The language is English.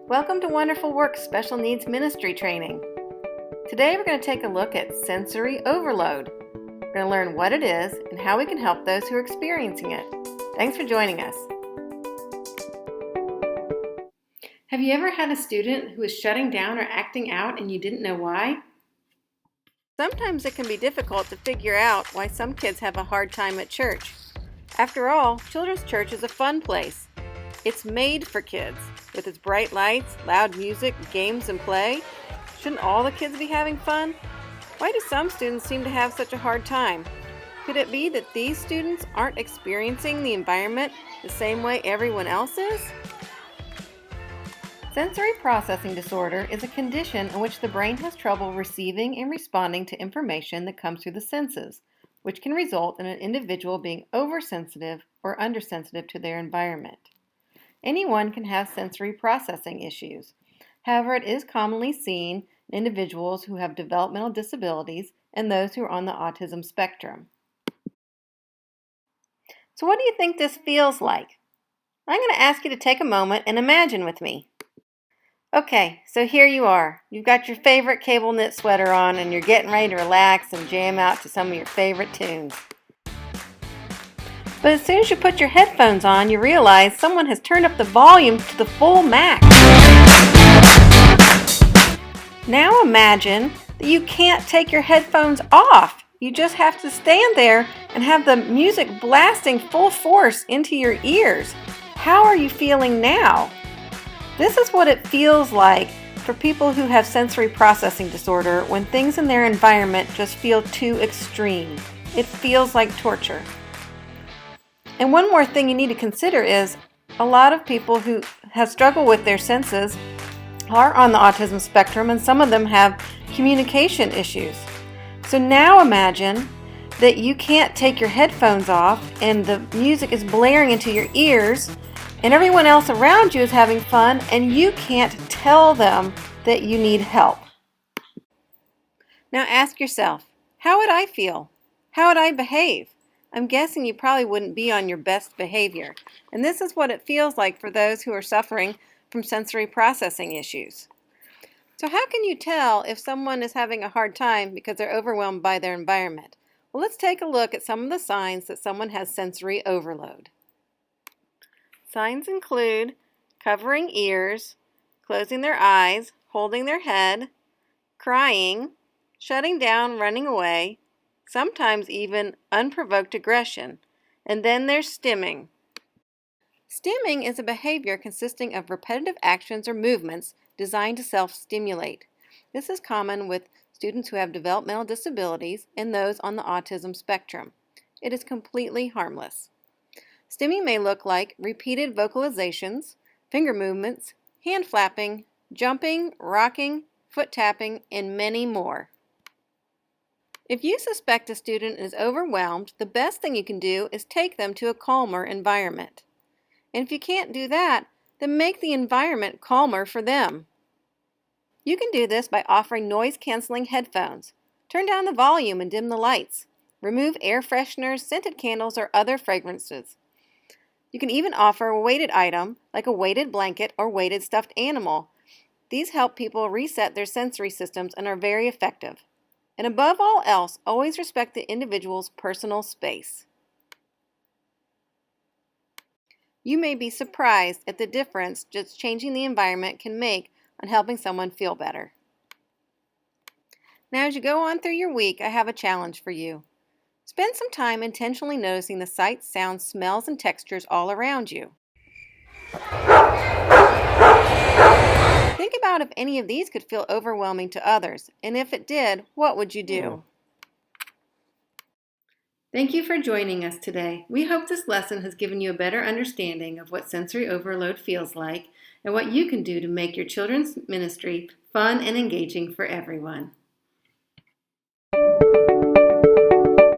Welcome to Wonderful Works Special Needs Ministry Training. Today we're going to take a look at sensory overload. We're going to learn what it is and how we can help those who are experiencing it. Thanks for joining us. Have you ever had a student who is shutting down or acting out and you didn't know why? Sometimes it can be difficult to figure out why some kids have a hard time at church. After all, children's church is a fun place. It's made for kids. With its bright lights, loud music, games, and play, shouldn't all the kids be having fun? Why do some students seem to have such a hard time? Could it be that these students aren't experiencing the environment the same way everyone else is? Sensory processing disorder is a condition in which the brain has trouble receiving and responding to information that comes through the senses, which can result in an individual being oversensitive or undersensitive to their environment. Anyone can have sensory processing issues. However, it is commonly seen in individuals who have developmental disabilities and those who are on the autism spectrum. So what do you think this feels like? I'm going to ask you to take a moment and imagine with me. Okay, so here you are. You've got your favorite cable knit sweater on and you're getting ready to relax and jam out to some of your favorite tunes. But as soon as you put your headphones on, you realize someone has turned up the volume to the full max. Now imagine that you can't take your headphones off. You just have to stand there and have the music blasting full force into your ears. How are you feeling now? This is what it feels like for people who have sensory processing disorder when things in their environment just feel too extreme. It feels like torture. And one more thing you need to consider is a lot of people who have struggled with their senses are on the autism spectrum, and some of them have communication issues. So now imagine that you can't take your headphones off and the music is blaring into your ears and everyone else around you is having fun and you can't tell them that you need help. Now ask yourself, how would I feel? How would I behave? I'm guessing you probably wouldn't be on your best behavior. And this is what it feels like for those who are suffering from sensory processing issues. So how can you tell if someone is having a hard time because they're overwhelmed by their environment? Well, let's take a look at some of the signs that someone has sensory overload. Signs include covering ears, closing their eyes, holding their head, crying, shutting down, running away, sometimes even unprovoked aggression. And then there's stimming. Stimming is a behavior consisting of repetitive actions or movements designed to self-stimulate. This is common with students who have developmental disabilities and those on the autism spectrum. It is completely harmless. Stimming may look like repeated vocalizations, finger movements, hand flapping, jumping, rocking, foot tapping, and many more. If you suspect a student is overwhelmed, the best thing you can do is take them to a calmer environment. And if you can't do that, then make the environment calmer for them. You can do this by offering noise-canceling headphones. Turn down the volume and dim the lights. Remove air fresheners, scented candles, or other fragrances. You can even offer a weighted item, like a weighted blanket or weighted stuffed animal. These help people reset their sensory systems and are very effective. And above all else, always respect the individual's personal space. You may be surprised at the difference just changing the environment can make on helping someone feel better. Now, as you go on through your week, I have a challenge for you. Spend some time intentionally noticing the sights, sounds, smells, and textures all around you. Think about if any of these could feel overwhelming to others, and if it did, what would you do? Thank you for joining us today. We hope this lesson has given you a better understanding of what sensory overload feels like and what you can do to make your children's ministry fun and engaging for everyone.